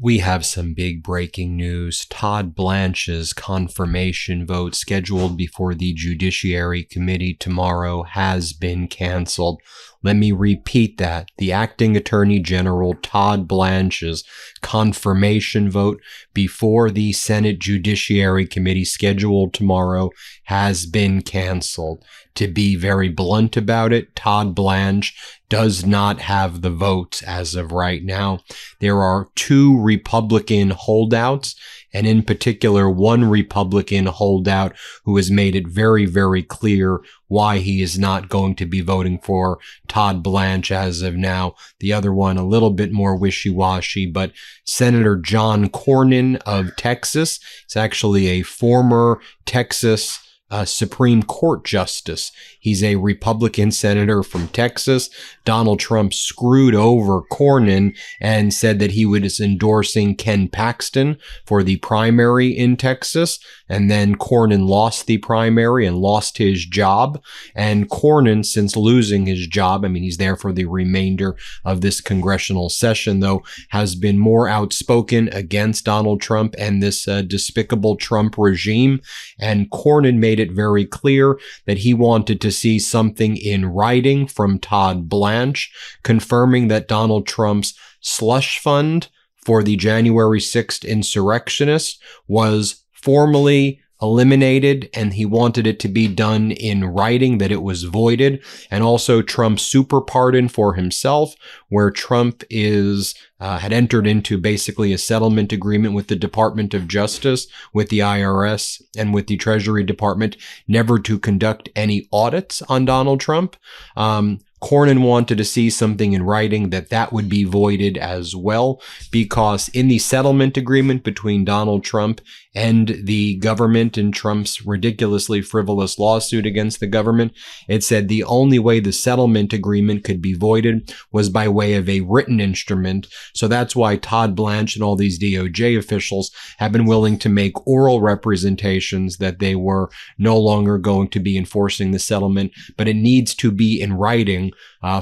We have some big breaking news. Todd Blanche's confirmation vote scheduled before the Judiciary Committee tomorrow has been canceled. Let me repeat that. The Acting Attorney General Todd Blanche's confirmation vote before the Senate Judiciary Committee scheduled tomorrow has been canceled. To be very blunt about it, Todd Blanche does not have the votes as of right now. There are two Republican holdouts, and in particular, one Republican holdout who has made it very, very clear why he is not going to be voting for Todd Blanche as of now. The other one, a little bit more wishy-washy, but Senator John Cornyn of Texas is actually a former Texas Supreme Court justice. He's a Republican senator from Texas. Donald Trump screwed over Cornyn and said that he was endorsing Ken Paxton for the primary in Texas. And then Cornyn lost the primary and lost his job. And Cornyn, since losing his job, I mean, he's there for the remainder of this congressional session, though, has been more outspoken against Donald Trump and this despicable Trump regime. And Cornyn made it very clear that he wanted to see something in writing from Todd Blanche confirming that Donald Trump's slush fund for the January 6th insurrectionists was formally eliminated, and he wanted it to be done in writing, that it was voided, and also Trump's super pardon for himself, where Trump had entered into basically a settlement agreement with the Department of Justice, with the IRS, and with the Treasury Department, never to conduct any audits on Donald Trump. Cornyn wanted to see something in writing that would be voided as well, because in the settlement agreement between Donald Trump and the government in Trump's ridiculously frivolous lawsuit against the government, it said the only way the settlement agreement could be voided was by way of a written instrument. So that's why Todd Blanche and all these DOJ officials have been willing to make oral representations that they were no longer going to be enforcing the settlement, but it needs to be in writing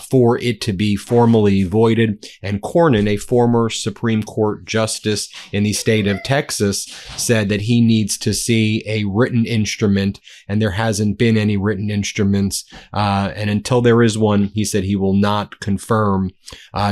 for it to be formally voided. And Cornyn, a former Supreme Court justice in the state of Texas, said that he needs to see a written instrument, and there hasn't been any written instruments. And until there is one, he said he will not confirm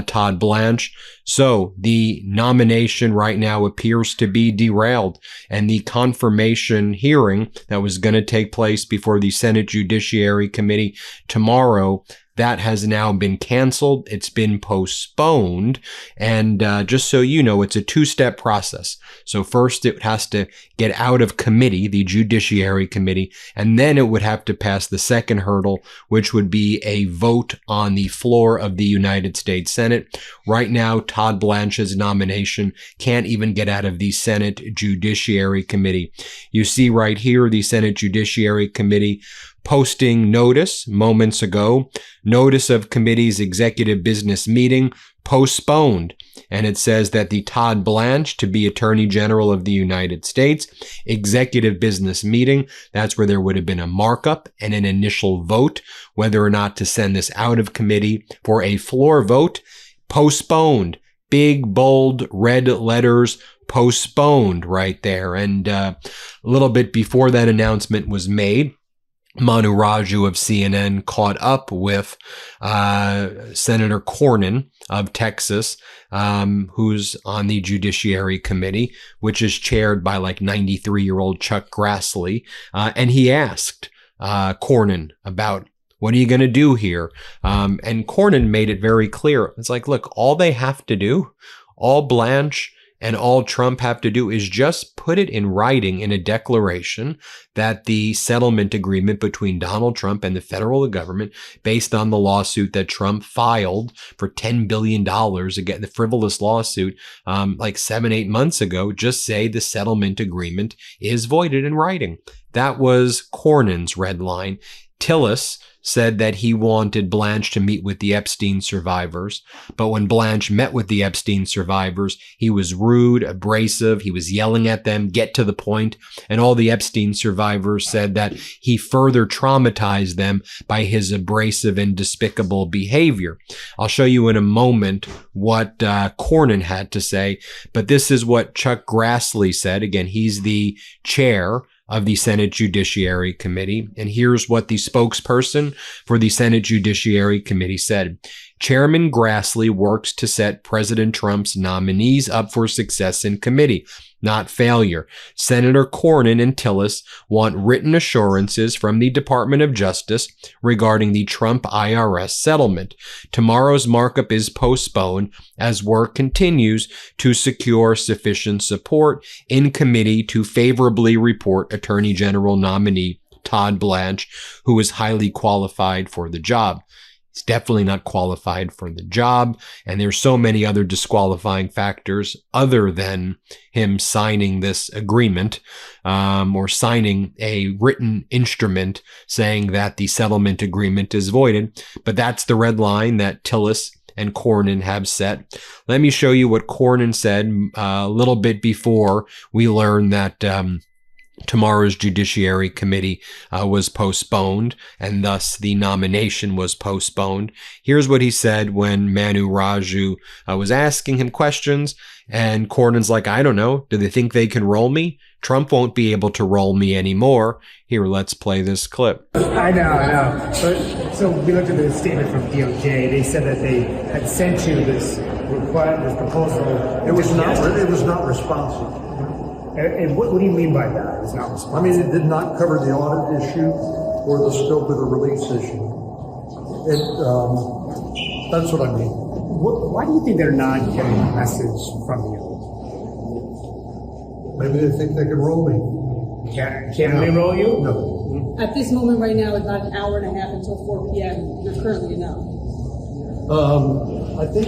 Todd Blanche. So the nomination right now appears to be derailed, and the confirmation hearing that was going to take place before the Senate Judiciary Committee tomorrow, that has now been canceled. It's been postponed. And just so you know, it's a two-step process. So first it has to get out of committee, the Judiciary Committee, and then it would have to pass the second hurdle, which would be a vote on the floor of the United States Senate. Right now, Todd Blanche's nomination can't even get out of the Senate Judiciary Committee. You see right here, the Senate Judiciary Committee posting notice moments ago, notice of committee's executive business meeting postponed. And it says that the Todd Blanche to be Attorney General of the United States executive business meeting, that's where there would have been a markup and an initial vote, whether or not to send this out of committee for a floor vote, postponed. Big, bold, red letters, postponed right there. And a little bit before that announcement was made, Manu Raju of CNN caught up with Senator Cornyn of Texas, who's on the Judiciary Committee, which is chaired by like 93-year-old Chuck Grassley. And he asked Cornyn about, what are you going to do here? And Cornyn made it very clear. It's like, look, all they have to do, all Blanche and all Trump have to do is just put it in writing in a declaration that the settlement agreement between Donald Trump and the federal government, based on the lawsuit that Trump filed for $10 billion, again, the frivolous lawsuit, like 7-8 months ago, just say the settlement agreement is voided in writing. That was Cornyn's red line. Tillis said that he wanted Blanche to meet with the Epstein survivors, but when Blanche met with the Epstein survivors, he was rude, abrasive, he was yelling at them, get to the point, and all the Epstein survivors said that he further traumatized them by his abrasive and despicable behavior. I'll show you in a moment what Cornyn had to say, but this is what Chuck Grassley said. Again, he's the chair of the Senate Judiciary Committee. And here's what the spokesperson for the Senate Judiciary Committee said. Chairman Grassley works to set President Trump's nominees up for success in committee, not failure. Senator Cornyn and Tillis want written assurances from the Department of Justice regarding the Trump IRS settlement. Tomorrow's markup is postponed as work continues to secure sufficient support in committee to favorably report Attorney General nominee Todd Blanche, who is highly qualified for the job. He's definitely not qualified for the job, and there's so many other disqualifying factors other than him signing this agreement or signing a written instrument saying that the settlement agreement is voided. But that's the red line that Tillis and Cornyn have set. Let me show you what Cornyn said a little bit before we learned that tomorrow's Judiciary Committee was postponed, and thus the nomination was postponed. Here's what he said when Manu Raju was asking him questions, and Cornyn's like, I don't know. Do they think they can roll me? Trump won't be able to roll me anymore. Here, let's play this clip. I know. But, so we looked at the statement from DOJ. They said that they had sent you this request, this proposal. It was not responsive. And what do you mean by that? It's not responsive. I mean, it did not cover the audit issue or the scope of the release issue. That's what I mean. Why do you think they're not getting a message from you? Maybe they think they can roll me. Can they roll you? No. At this moment right now, it's about an hour and a half until 4 p.m. You're currently a no. I think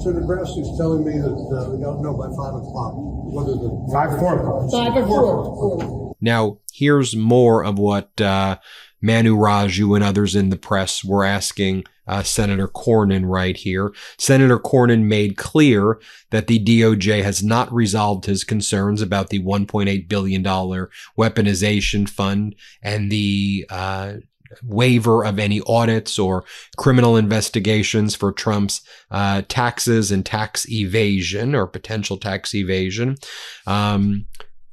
Senator Grassley's telling me that we got to know by 5 o'clock whether the 5 or 4. 5 or 4. Now, here's more of what Manu Raju and others in the press were asking Senator Cornyn right here. Senator Cornyn made clear that the DOJ has not resolved his concerns about the $1.8 billion weaponization fund and the waiver of any audits or criminal investigations for Trump's taxes and tax evasion or potential tax evasion.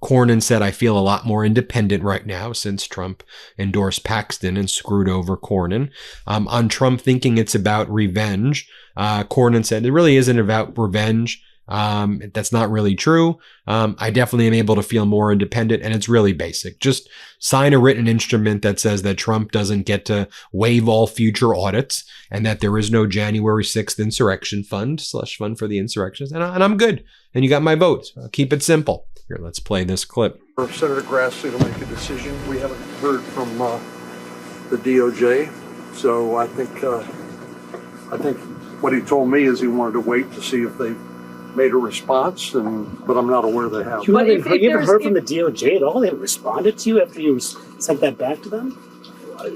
Cornyn said, I feel a lot more independent right now since Trump endorsed Paxton and screwed over Cornyn. On Trump thinking it's about revenge, Cornyn said, it really isn't about revenge. That's not really true. I definitely am able to feel more independent, and it's really basic. Just sign a written instrument that says that Trump doesn't get to waive all future audits and that there is no January 6th insurrection fund / fund for the insurrections. And I'm good. And you got my vote. So keep it simple. Here, let's play this clip. For Senator Grassley to make a decision, we haven't heard from the DOJ, so I think what he told me is he wanted to wait to see if they made a response, but I'm not aware they have. You haven't heard from the DOJ at all? They haven't responded to you after you sent that back to them?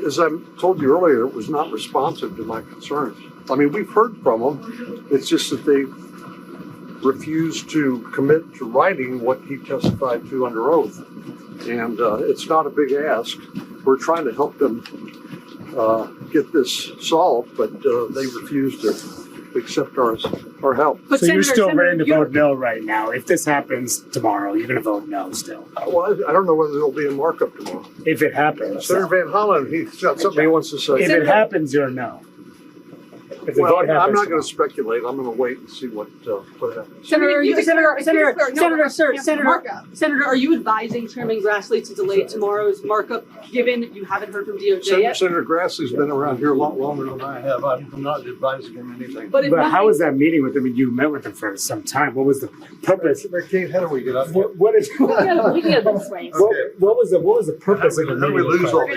As I told you earlier, it was not responsive to my concerns. I mean, we've heard from them. It's just that they refused to commit to writing what he testified to under oath. And it's not a big ask. We're trying to help them get this solved, but they refused to accept our help. But so you're still ready to vote no right now. If this happens tomorrow, you're going to vote no still. Well, I don't know whether there'll be a markup tomorrow. If it happens. Senator Van Hollen, he's got something he wants to say. If it happens, you're no. If the Well, vote happens, I'm not going to speculate. I'm going to wait and see what happens. Senator, are you advising Chairman Grassley to delay tomorrow's markup, given you haven't heard from DOJ yet? Senator Grassley's been around here a lot longer than I have. I'm not advising him anything. But how was that meeting with him? You met with him for some time. What was the purpose? How do we get up? What is? We can get this way. What was the purpose of the meeting? We lose all.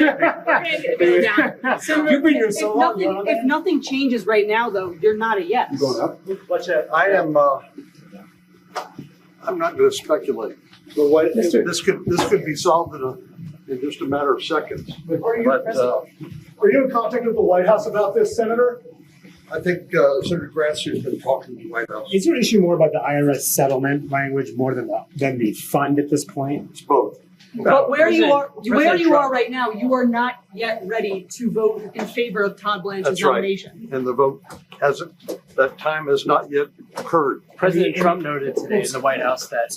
You've been here so long. If nothing changes right now, though, you're not a yes. You going up? I am. I'm not going to speculate. But this could be solved in just a matter of seconds. But Are you in contact with the White House about this, Senator? I think Senator Grassley has been talking to the White House. Is your issue more about the IRS settlement language more than the fund at this point? It's both. But where you President are Trump. right now, you are not yet ready to vote in favor of Todd Blanche's That's right. nomination. And the vote hasn't, that time has not yet occurred. President Trump noted today in the White House that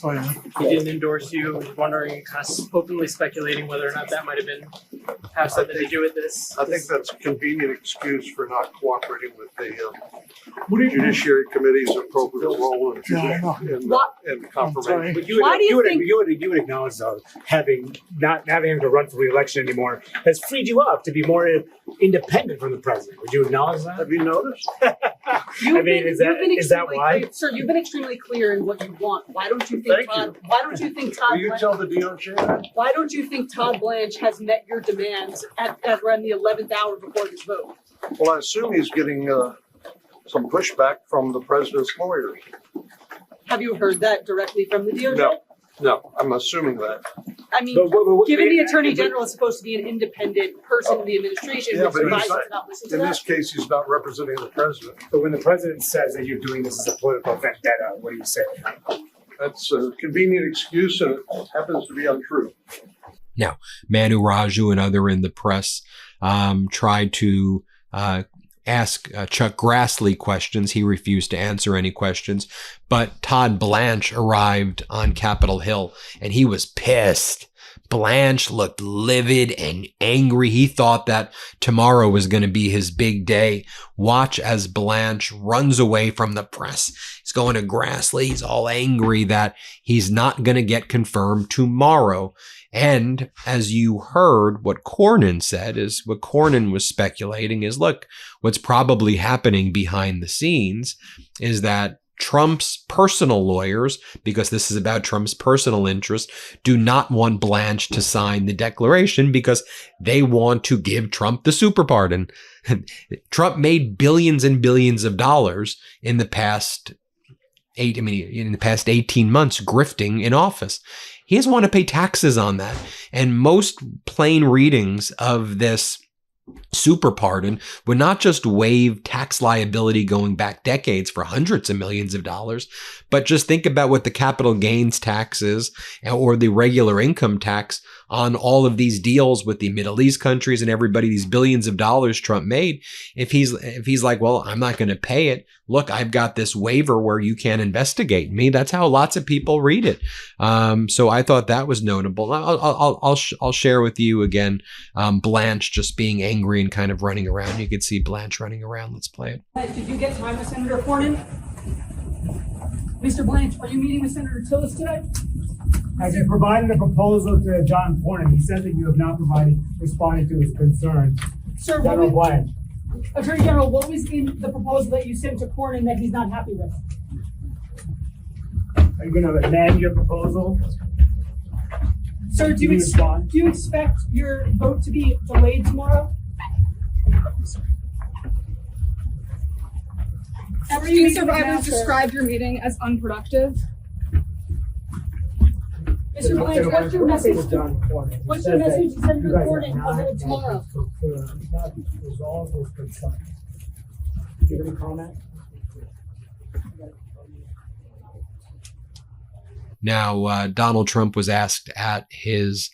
he didn't endorse you, wondering, kind of openly speculating whether or not that might have something to do with this. I think that's a convenient excuse for not cooperating with the Judiciary Committee's appropriate role in confirmation. But Why do you think- you would acknowledge though not having to run for re-election anymore has freed you up to be more independent from the president. Would you acknowledge that? Have you noticed? Is that why? Clear. Sir, you've been extremely clear in what you want. Why don't you think Todd Will you tell the DOJ that? Why don't you think Todd Blanche has met your demands as we're in the 11th hour before this vote? Well, I assume he's getting some pushback from the president's lawyers. Have you heard that directly from the DOJ? No, I'm assuming that. I mean, given the Attorney General is supposed to be an independent person in the administration, Yeah, which but advises he's not- not listen to In that. this case, he's not representing the president. But when the president says that you're doing this as a political vendetta, what do you say? That's a convenient excuse, and it happens to be untrue. Now, Manu Raju and other in the press tried to ask Chuck Grassley questions. He refused to answer any questions. But Todd Blanche arrived on Capitol Hill, and he was pissed. Blanche looked livid and angry. He thought that tomorrow was going to be his big day. Watch as Blanche runs away from the press. He's going to Grassley. He's all angry that he's not going to get confirmed tomorrow. And as you heard, what Cornyn said is what Cornyn was speculating is, look, what's probably happening behind the scenes is that Trump's personal lawyers, because this is about Trump's personal interest, do not want Blanche to sign the declaration because they want to give Trump the super pardon. Trump made billions and billions of dollars in the past 18 months grifting in office. He doesn't want to pay taxes on that. And most plain readings of this super pardon would not just waive tax liability going back decades for hundreds of millions of dollars, but just think about what the capital gains tax is or the regular income tax on all of these deals with the Middle East countries and everybody, these billions of dollars Trump made. If he's like, well, I'm not going to pay it. Look, I've got this waiver where you can't investigate me. That's how lots of people read it. So I thought that was notable. I'll share with you again, Blanche just being angry and kind of running around. You could see Blanche running around. Let's play it. Did you get time with Senator Cornyn? Mr. Blanche, are you meeting with Senator Tillis today? Have you provided a proposal to John Cornyn? He said that you have not responded to his concerns. Sir, General Blanche. Attorney General, what was in the proposal that you sent to Cornyn that he's not happy with? Are you going to amend your proposal? Sir, do you expect your vote to be delayed tomorrow? Student survivors described your meeting as unproductive. Mr. Blanche, what's your message? What's your message to Senator Cornyn ahead of tomorrow? Resolve those concerns. Do you have any comment? Now, Donald Trump was asked at his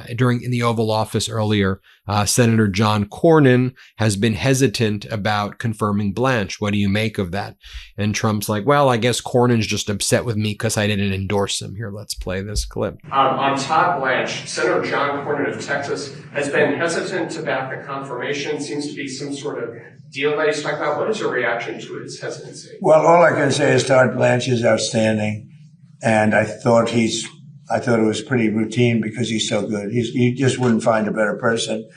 in the Oval Office earlier, Senator John Cornyn has been hesitant about confirming Blanche. What do you make of that? And Trump's like, well, I guess Cornyn's just upset with me because I didn't endorse him. Here, let's play this clip. On Todd Blanche, Senator John Cornyn of Texas has been hesitant to back the confirmation. Seems to be some sort of deal that he's talking about. What is your reaction to his hesitancy? Well, all I can say is Todd Blanche is outstanding. And I thought it was pretty routine because he's so good. You just wouldn't find a better person.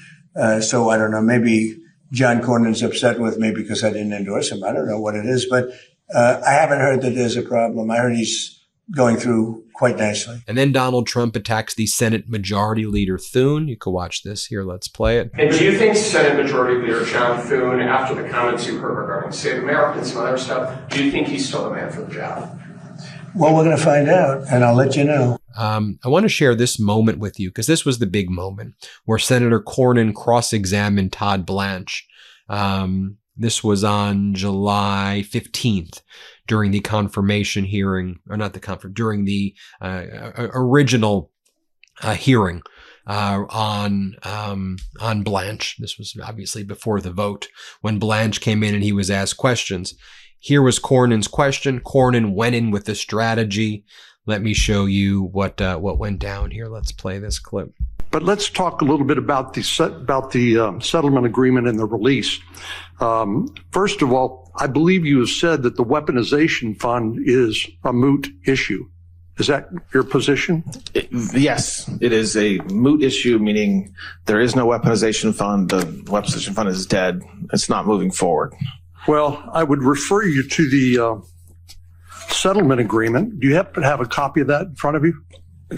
So I don't know, maybe John Cornyn's upset with me because I didn't endorse him. I don't know what it is, but I haven't heard that there's a problem. I heard he's going through quite nicely. And then Donald Trump attacks the Senate Majority Leader Thune. You can watch this here. Let's play it. And do you think Senate Majority Leader John Thune, after the comments you heard regarding Save America and some other stuff, do you think he's still the man for the job? Well, we're going to find out, and I'll let you know. I want to share this moment with you because this was the big moment where Senator Cornyn cross-examined Todd Blanche. This was on July 15th during the confirmation hearing, or not the during the original hearing on Blanche. This was obviously before the vote when Blanche came in and he was asked questions. Here was Cornyn's question. Cornyn went in with the strategy. Let me show you what went down here. Let's play this clip. But let's talk a little bit about the settlement agreement and the release. First of all, I believe you have said that the weaponization fund is a moot issue. Is that your position? Yes, it is a moot issue, meaning there is no weaponization fund. The weaponization fund is dead. It's not moving forward. Well, I would refer you to the settlement agreement. Do you happen to have a copy of that in front of you?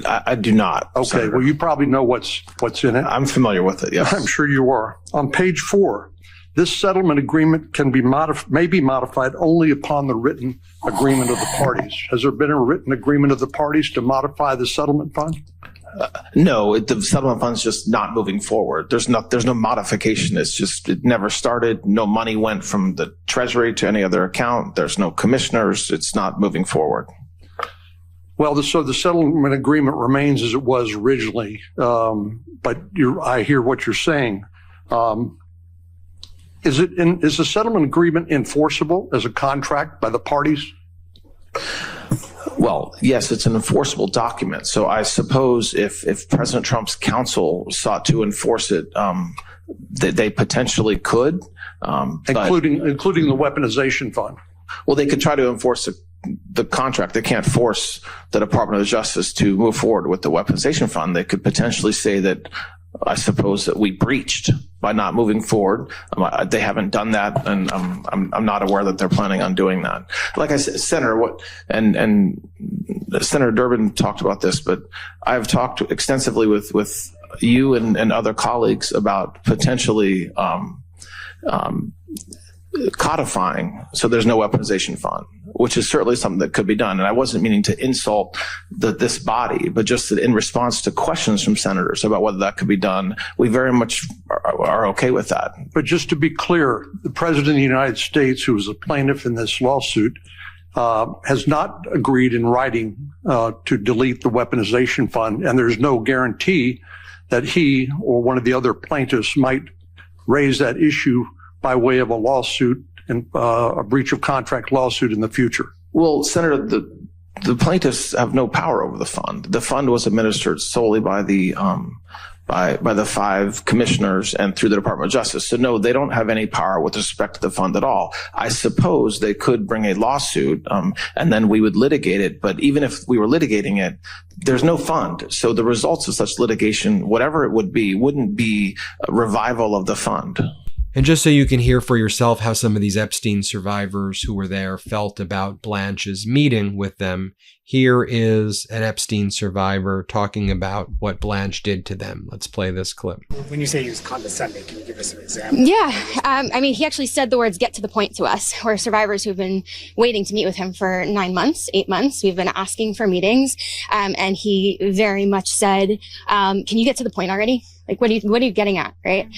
I do not. Okay, Senator. well, you probably know what's in it. I'm familiar with it, yes. I'm sure you are. On page 4, this settlement agreement may be modified only upon the written agreement of the parties. Has there been a written agreement of the parties to modify the settlement fund? No, the settlement fund's just not moving forward. There's no modification. It's just, it never started. No money went from the Treasury to any other account. There's no commissioners. It's not moving forward. Well, so the settlement agreement remains as it was originally, but I hear what you're saying. Is the settlement agreement enforceable as a contract by the parties? Well, yes, it's an enforceable document. So I suppose if President Trump's counsel sought to enforce it, they potentially could, including the weaponization fund. Well, they could try to enforce the contract. They can't force the Department of Justice to move forward with the weaponization fund. They could potentially say that, I suppose, that we breached by not moving forward. They haven't done that, and I'm not aware that they're planning on doing that. Like I said, Senator, and Senator Durbin talked about this, but I've talked extensively with you and other colleagues about potentially codifying so there's no weaponization fund, which is certainly something that could be done. And I wasn't meaning to insult this body, but just that in response to questions from senators about whether that could be done, we very much are okay with that. But just to be clear, the President of the United States, who is a plaintiff in this lawsuit, has not agreed in writing to delete the weaponization fund, and there's no guarantee that he or one of the other plaintiffs might raise that issue by way of a lawsuit and a breach of contract lawsuit in the future. Well, Senator, the plaintiffs have no power over the fund. The fund was administered solely by the by the 5 commissioners and through the Department of Justice. So no, they don't have any power with respect to the fund at all. I suppose they could bring a lawsuit and then we would litigate it. But even if we were litigating it, there's no fund. So the results of such litigation, whatever it would be, wouldn't be a revival of the fund. And just so you can hear for yourself how some of these Epstein survivors who were there felt about Blanche's meeting with them, here is an Epstein survivor talking about what Blanche did to them. Let's play this clip. When you say he was condescending, can you give us an example? Yeah. I mean, he actually said the words, "get to the point" to us. We're survivors who've been waiting to meet with him for 9 months, 8 months. We've been asking for meetings. And he very much said, can you get to the point already? Like, what are you getting at? Right.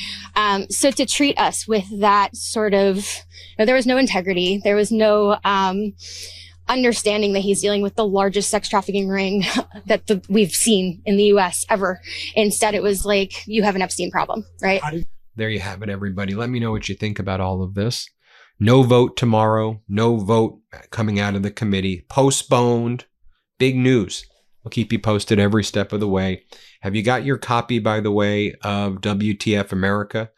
So to treat us with that sort of, there was no integrity. There was no, understanding that he's dealing with the largest sex trafficking ring that we've seen in the U.S. ever. Instead, it was like, you have an Epstein problem, right? There you have it, everybody. Let me know what you think about all of this. No vote tomorrow. No vote coming out of the committee. Postponed. Big news. We'll keep you posted every step of the way. Have you got your copy, by the way, of WTF America,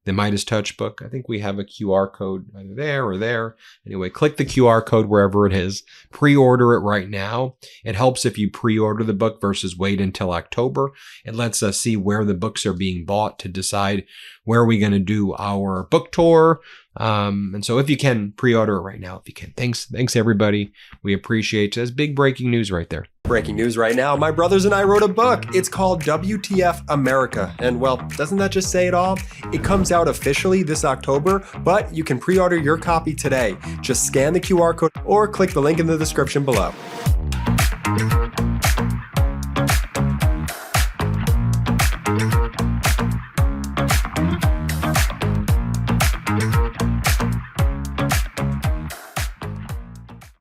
the MeidasTouch book? I think we have a QR code either there or there. Anyway, click the QR code wherever it is. Pre-order it right now. It helps if you pre-order the book versus wait until October. It lets us see where the books are being bought to decide where are we going to do our book tour. And so if you can, pre-order it right now if you can. Thanks everybody. We appreciate it. That's big breaking news right there. Breaking news right now. My brothers and I wrote a book. It's called WTF America. And well, doesn't that just say it all? It comes out officially this October, but you can pre-order your copy today. Just scan the QR code or click the link in the description below.